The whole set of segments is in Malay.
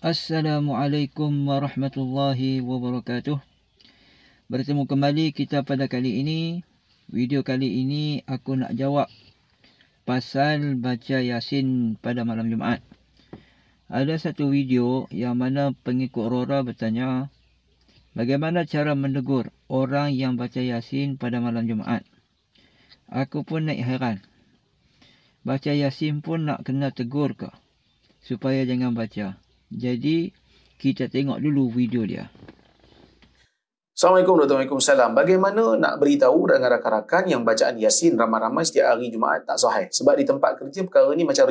Assalamualaikum warahmatullahi wabarakatuh. Bertemu kembali kita pada kali ini. Video kali ini aku nak jawab pasal baca Yasin pada malam Jumaat. Ada satu video yang mana pengikut Rora bertanya, bagaimana cara menegur orang yang baca Yasin pada malam Jumaat? Aku pun naik hairan. Baca Yasin pun nak kena tegur ke? Supaya jangan baca. Jadi, kita tengok dulu video dia. Assalamualaikum warahmatullahi wabarakatuh. Bagaimana nak beritahu dengan rakan-rakan yang bacaan Yasin ramai-ramai setiap hari Jumaat tak sahih? Sebab di tempat kerja perkara ni macam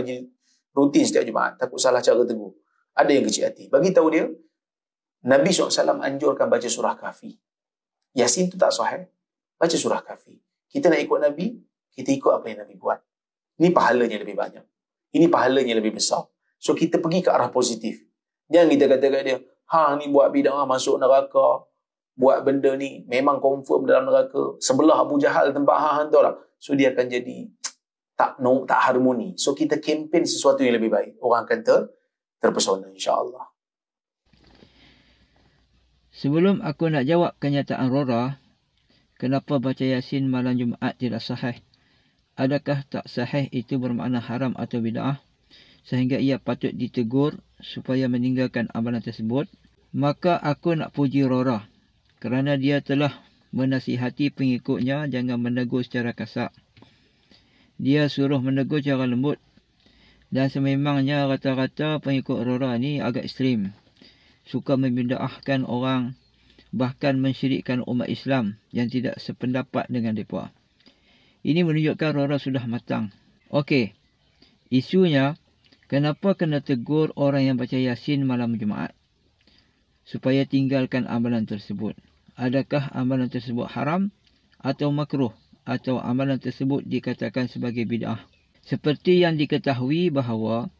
rutin setiap Jumaat. Takut salah cara tegur. Ada yang kecil hati. Bagi tahu dia, Nabi SAW anjurkan baca surah Kahfi. Yasin tu tak sahih. Baca surah Kahfi. Kita nak ikut Nabi, kita ikut apa yang Nabi buat. Ini pahalanya lebih banyak. Ini pahalanya lebih besar. So, kita pergi ke arah positif. Jangan kita kata kat dia, ni buat bid'ah masuk neraka. Buat benda ni memang confirm dalam neraka. Sebelah Abu Jahal tempat tu lah. So, dia akan jadi tak harmoni. So, kita kempen sesuatu yang lebih baik. Orang akan terpesona, insyaAllah. Sebelum aku nak jawab kenyataan Rora, kenapa baca Yasin malam Jumaat tidak sahih? Adakah tak sahih itu bermakna haram atau bid'ah? Sehingga ia patut ditegur supaya meninggalkan amalan tersebut? Maka aku nak puji Rora kerana dia telah menasihati pengikutnya jangan menegur secara kasar. Dia suruh menegur secara lembut. Dan sememangnya rata-rata pengikut Rora ni agak ekstrim. Suka membid'ahkan orang, bahkan mensyirikkan umat Islam yang tidak sependapat dengan mereka. Ini menunjukkan Rora sudah matang. Okey, isunya, kenapa kena tegur orang yang baca Yasin malam Jumaat? Supaya tinggalkan amalan tersebut. Adakah amalan tersebut haram atau makruh? Atau amalan tersebut dikatakan sebagai bid'ah? Seperti yang diketahui bahawa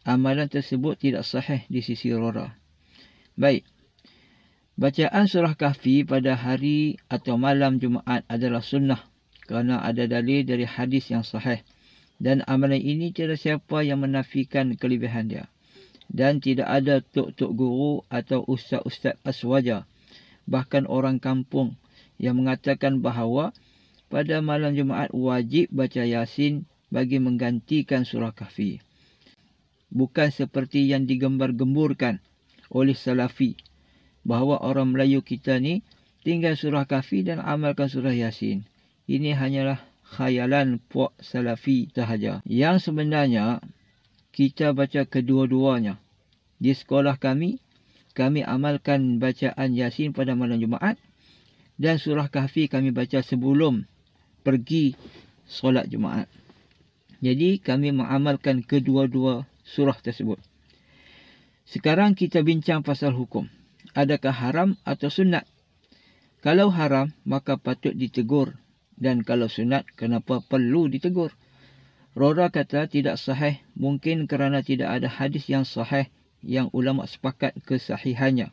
amalan tersebut tidak sahih di sisi Rora. Baik. Bacaan surah Kahfi pada hari atau malam Jumaat adalah sunnah kerana ada dalil dari hadis yang sahih. Dan amalan ini tiada siapa yang menafikan kelebihan dia. Dan tidak ada tok-tok guru atau ustaz-ustaz aswaja, bahkan orang kampung yang mengatakan bahawa pada malam Jumaat wajib baca Yasin bagi menggantikan surah Kahfi. Bukan seperti yang digembar-gemburkan oleh Salafi, bahawa orang Melayu kita ni tinggal surah Kahfi dan amalkan surah Yasin. Ini hanyalah khayalan puak Salafi sahaja. Yang sebenarnya, kita baca kedua-duanya. Di sekolah kami amalkan bacaan Yasin pada malam Jumaat dan surah Kahfi kami baca sebelum pergi solat Jumaat. Jadi, kami mengamalkan kedua-dua surah tersebut. Sekarang kita bincang pasal hukum. Adakah haram atau sunat? Kalau haram, maka patut ditegur. Dan kalau sunat, kenapa perlu ditegur? Rora kata tidak sahih mungkin kerana tidak ada hadis yang sahih yang ulama sepakat kesahihannya.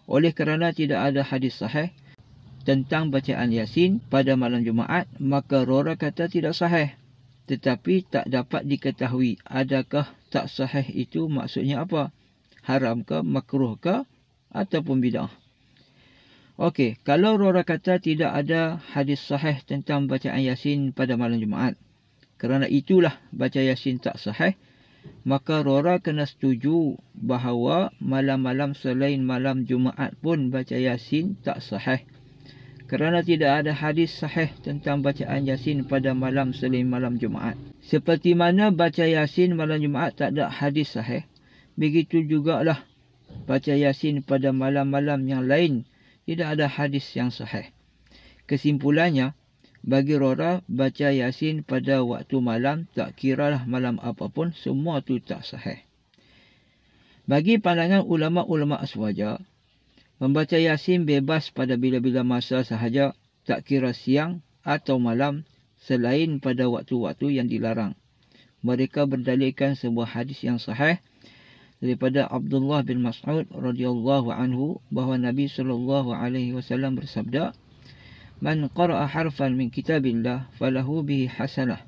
Oleh kerana tidak ada hadis sahih tentang bacaan Yasin pada malam Jumaat, maka Rora kata tidak sahih. Tetapi tak dapat diketahui adakah tak sahih itu maksudnya apa? Haram ke, makruh ke, ataupun bid'ah? Okey, kalau Rora kata tidak ada hadis sahih tentang bacaan Yasin pada malam Jumaat, kerana itulah baca Yasin tak sahih, maka Rora kena setuju bahawa malam-malam selain malam Jumaat pun baca Yasin tak sahih. Kerana tidak ada hadis sahih tentang bacaan Yasin pada malam selain malam Jumaat. Seperti mana baca Yasin malam Jumaat tak ada hadis sahih, begitu jugalah baca Yasin pada malam-malam yang lain tidak ada hadis yang sahih. Kesimpulannya, bagi Rora, baca Yasin pada waktu malam, tak kiralah malam apapun, semua tu tak sahih. Bagi pandangan ulama-ulama aswaja, membaca Yasin bebas pada bila-bila masa sahaja, tak kira siang atau malam, selain pada waktu-waktu yang dilarang. Mereka berdalilkan sebuah hadis yang sahih daripada Abdullah bin Mas'ud radhiyallahu anhu bahawa Nabi SAW bersabda, "Man qara'a harfan min kitabillah falahu bihi hasanah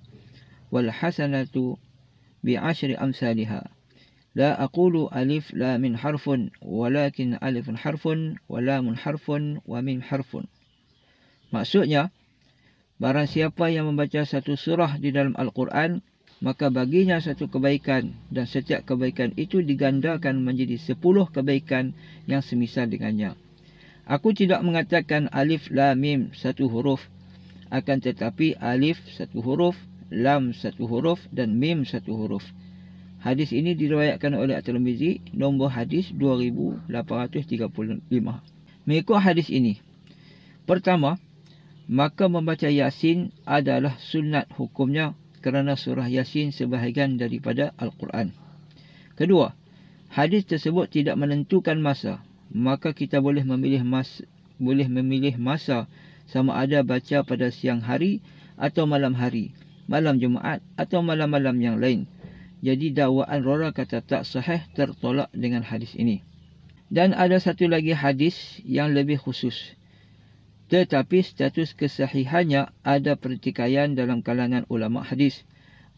wal hasanatu bi'ashri amsalha. La aqulu alif la min harfun walakin alifun harfun wa lamun harfun wa mim harfun. Maksudnya, barang siapa yang membaca satu surah di dalam Al-Quran, maka baginya satu kebaikan, dan setiap kebaikan itu digandakan menjadi 10 kebaikan yang semisal dengannya. Aku tidak mengatakan alif lam mim satu huruf, akan tetapi alif satu huruf, lam satu huruf dan mim satu huruf. Hadis ini diriwayatkan oleh At-Tirmizi, nombor hadis 2835. Mengikut hadis ini, pertama, maka membaca Yasin adalah sunat hukumnya kerana surah Yasin sebahagian daripada Al-Quran. Kedua, hadis tersebut tidak menentukan masa, maka kita boleh memilih masa sama ada baca pada siang hari atau malam hari, malam Jumaat atau malam-malam yang lain. Jadi dakwaan Rora kata tak sahih tertolak dengan hadis ini. Dan ada satu lagi hadis yang lebih khusus, tetapi status kesahihannya ada pertikaian dalam kalangan ulama hadis.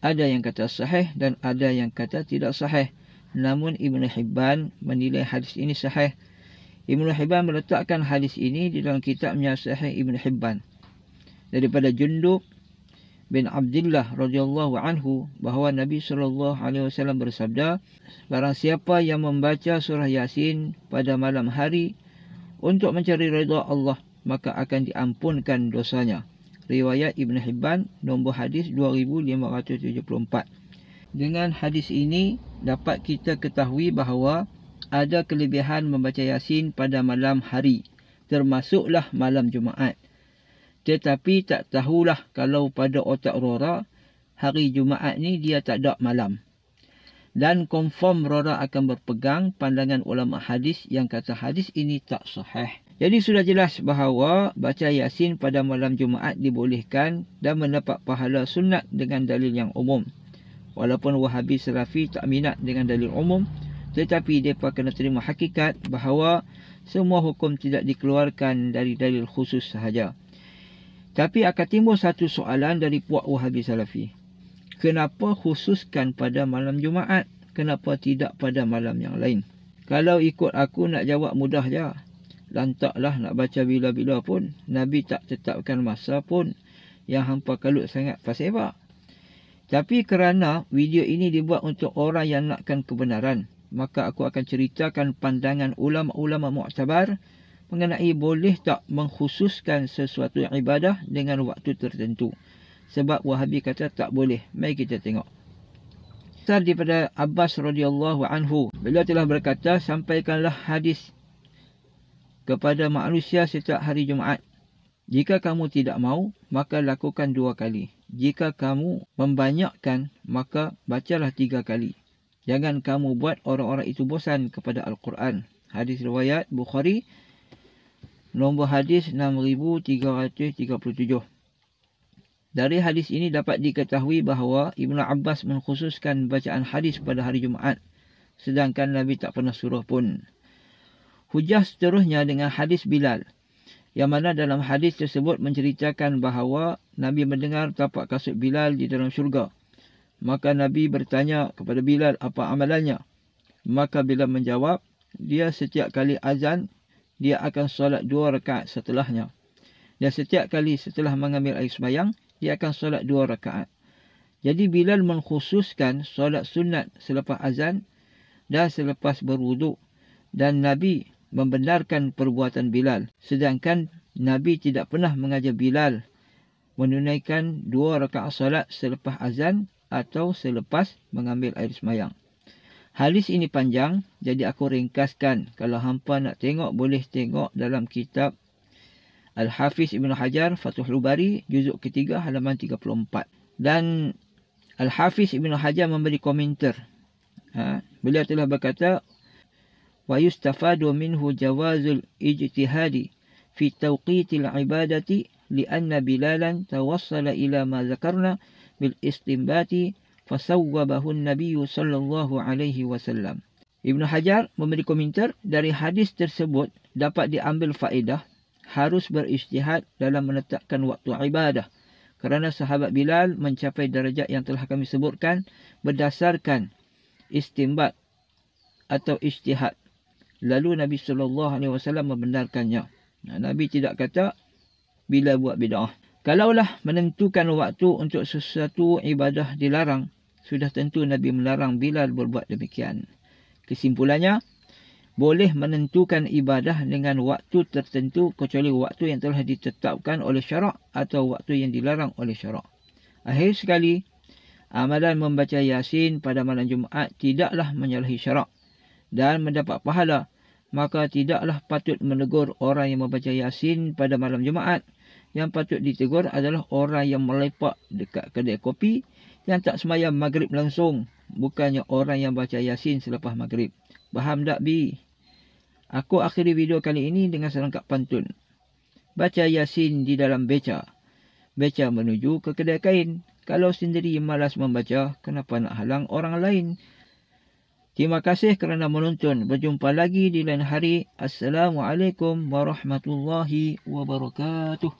Ada yang kata sahih dan ada yang kata tidak sahih. Namun Ibn Hibban menilai hadis ini sahih. Ibn Hibban meletakkan hadis ini di dalam kitabnya Sahih Ibn Hibban daripada Jundub bin Abdullah radhiyallahu anhu bahawa Nabi SAW bersabda, barang siapa yang membaca surah Yasin pada malam hari untuk mencari redha Allah, maka akan diampunkan dosanya. Riwayat Ibn Hibban, nombor hadis 2574. Dengan hadis ini dapat kita ketahui bahawa ada kelebihan membaca Yasin pada malam hari, termasuklah malam Jumaat. Tetapi tak tahulah kalau pada otak Rora, hari Jumaat ni dia tak ada malam. Dan confirm Rora akan berpegang pandangan ulama hadis yang kata hadis ini tak sahih. Jadi sudah jelas bahawa baca Yasin pada malam Jumaat dibolehkan dan mendapat pahala sunat dengan dalil yang umum. Walaupun Wahabi Salafi tak minat dengan dalil umum, tetapi mereka kena terima hakikat bahawa semua hukum tidak dikeluarkan dari dalil khusus sahaja. Tapi akan timbul satu soalan dari puak Wahabi Salafi. Kenapa khususkan pada malam Jumaat? Kenapa tidak pada malam yang lain? Kalau ikut aku nak jawab mudah je. Lantaklah nak baca bila-bila pun. Nabi tak tetapkan masa pun. Yang hampa kalut sangat pasal apa? Tapi kerana video ini dibuat untuk orang yang nakkan kebenaran, maka aku akan ceritakan pandangan ulama-ulama mu'tabar mengenai boleh tak mengkhususkan sesuatu ibadah dengan waktu tertentu. Sebab Wahabi kata tak boleh. Mari kita tengok. Asal daripada Abbas radhiyallahu anhu, beliau telah berkata, sampaikanlah hadis kepada manusia setiap hari Jumaat. Jika kamu tidak mau, maka lakukan 2 kali. Jika kamu membanyakkan, maka bacalah 3 kali. Jangan kamu buat orang-orang itu bosan kepada Al-Quran. Hadis riwayat Bukhari, nombor hadis 6337. Dari hadis ini dapat diketahui bahawa Ibnu Abbas mengkhususkan bacaan hadis pada hari Jumaat, sedangkan Nabi tak pernah suruh pun. Hujah seterusnya dengan hadis Bilal, yang mana dalam hadis tersebut menceritakan bahawa Nabi mendengar tapak kasut Bilal di dalam syurga. Maka Nabi bertanya kepada Bilal apa amalannya. Maka Bilal menjawab, dia setiap kali azan, dia akan solat 2 rakaat setelahnya. Dan setiap kali setelah mengambil air sembahyang, dia akan solat 2 rakaat. Jadi Bilal mengkhususkan solat sunat selepas azan dan selepas berwuduk. Dan Nabi membenarkan perbuatan Bilal. Sedangkan Nabi tidak pernah mengajar Bilal menunaikan 2 rakaat solat selepas azan atau selepas mengambil air sembahyang. Hadis ini panjang, jadi aku ringkaskan. Kalau hampa nak tengok, boleh tengok dalam kitab Al-Hafiz Ibn Hajar, Fathul Bari, juzuk ketiga, halaman 34. Dan Al-Hafiz Ibn Hajar memberi komentar. Beliau telah berkata, وَيُسْتَفَادُ مِنْهُ جَوَازُ الْإِجْتِهَادِ فِي تَوْقِيتِ الْعِبَادَةِ لِأَنَّ بِلَالًا تَوَصَّلَ إِلَى مَا ذَكَرْنَا بِالْإِسْتِنْبَاطِ فَسَوَّبَهُ النَّبِيُّ صَلَّى اللَّهُ عَلَيْهِ وَسَلَّمَ. Ibn Hajar memberi komentar, dari hadis tersebut dapat diambil faedah harus berijtihad dalam menetapkan waktu ibadah, kerana sahabat Bilal mencapai darjat yang telah kami sebutkan berdasarkan istinbat atau ijtihad. Lalu Nabi SAW membenarkannya. Nabi tidak kata Bilal buat bid'ah. Kalaulah menentukan waktu untuk sesuatu ibadah dilarang, sudah tentu Nabi melarang Bilal berbuat demikian. Kesimpulannya, boleh menentukan ibadah dengan waktu tertentu kecuali waktu yang telah ditetapkan oleh syarak atau waktu yang dilarang oleh syarak. Akhir sekali, amalan membaca Yasin pada malam Jumaat tidaklah menyalahi syarak dan mendapat pahala, maka tidaklah patut menegur orang yang membaca Yasin pada malam Jumaat. Yang patut ditegur adalah orang yang melepak dekat kedai kopi yang tak sembahyang maghrib langsung, bukannya orang yang baca Yasin selepas maghrib. Faham tak, Bi? Aku akhiri video kali ini dengan serangkap pantun. Baca Yasin di dalam beca. Beca menuju ke kedai kain. Kalau sendiri malas membaca, kenapa nak halang orang lain? Terima kasih kerana menonton. Berjumpa lagi di lain hari. Assalamualaikum warahmatullahi wabarakatuh.